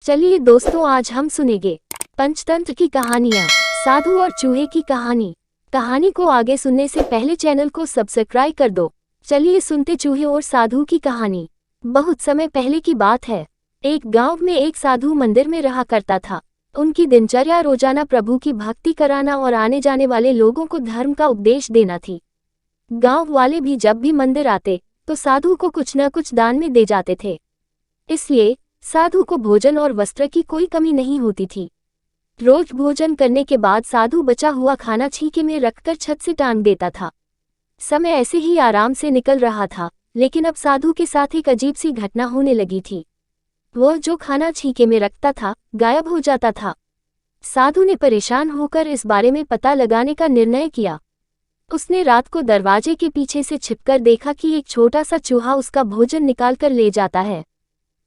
चलिए दोस्तों, आज हम सुनेंगे पंचतंत्र की कहानियाँ, साधु और चूहे की कहानी। कहानी को आगे सुनने से पहले चैनल को सब्सक्राइब कर दो। चलिए सुनते चूहे और साधु की कहानी। बहुत समय पहले की बात है। एक गांव में एक साधु मंदिर में रहा करता था। उनकी दिनचर्या रोजाना प्रभु की भक्ति कराना और आने जाने वाले लोगों को धर्म का उपदेश देना थी। गांव वाले भी जब भी मंदिर आते तो साधु को कुछ न कुछ दान में दे जाते थे। इसलिए साधु को भोजन और वस्त्र की कोई कमी नहीं होती थी। रोज भोजन करने के बाद साधु बचा हुआ खाना छीके में रखकर छत से टांग देता था। समय ऐसे ही आराम से निकल रहा था, लेकिन अब साधु के साथ एक अजीब सी घटना होने लगी थी। वह जो खाना छीके में रखता था गायब हो जाता था। साधु ने परेशान होकर इस बारे में पता लगाने का निर्णय किया। उसने रात को दरवाजे के पीछे से छिपकर देखा कि एक छोटा सा चूहा उसका भोजन निकाल कर ले जाता है।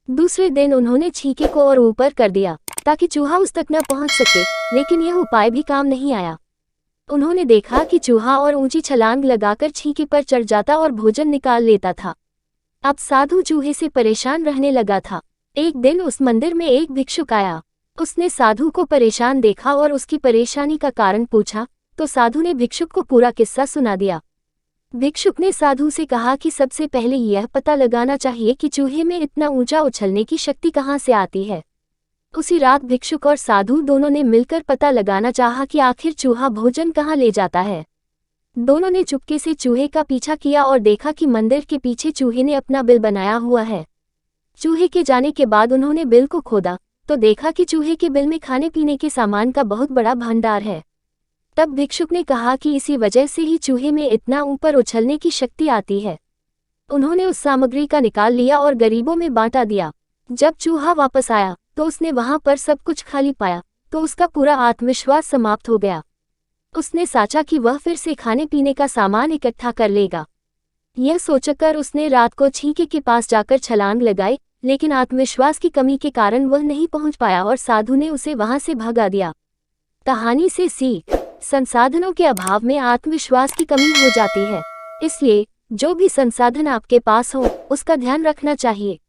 दूसरे दिन उन्होंने छीके को और ऊपर कर दिया ताकि चूहा उस तक न पहुंच सके, लेकिन यह उपाय भी काम नहीं आया। उन्होंने देखा कि चूहा और ऊंची छलांग लगाकर छीके पर चढ़ जाता और भोजन निकाल लेता था। अब साधु चूहे से परेशान रहने लगा था। एक दिन उस मंदिर में एक भिक्षुक आया। उसने साधु को परेशान देखा और उसकी परेशानी का कारण पूछा तो साधु ने भिक्षुक को पूरा किस्सा सुना दिया। भिक्षुक ने साधु से कहा कि सबसे पहले यह पता लगाना चाहिए कि चूहे में इतना ऊंचा उछलने की शक्ति कहाँ से आती है। उसी रात भिक्षुक और साधु दोनों ने मिलकर पता लगाना चाहा कि आखिर चूहा भोजन कहाँ ले जाता है। दोनों ने चुपके से चूहे का पीछा किया और देखा कि मंदिर के पीछे चूहे ने अपना बिल बनाया हुआ है। चूहे के जाने के बाद उन्होंने बिल को खोदा तो देखा कि चूहे के बिल में खाने पीने के सामान का बहुत बड़ा भंडार है। तब भिक्षुक ने कहा कि इसी वजह से ही चूहे में इतना ऊपर उछलने की शक्ति आती है। उन्होंने उस सामग्री का निकाल लिया और गरीबों में बांटा दिया। जब चूहा वापस आया तो उसने वहां पर सब कुछ खाली पाया तो उसका पूरा आत्मविश्वास समाप्त हो गया। उसने सोचा कि वह फिर से खाने पीने का सामान इकट्ठा कर लेगा। यह सोचकर उसने रात को छीके के पास जाकर छलांग लगाई, लेकिन आत्मविश्वास की कमी के कारण वह नहीं पहुंच पाया और साधु ने उसे वहां से भगा दिया। कहानी से सीख: संसाधनों के अभाव में आत्मविश्वास की कमी हो जाती है, इसलिए जो भी संसाधन आपके पास हो उसका ध्यान रखना चाहिए।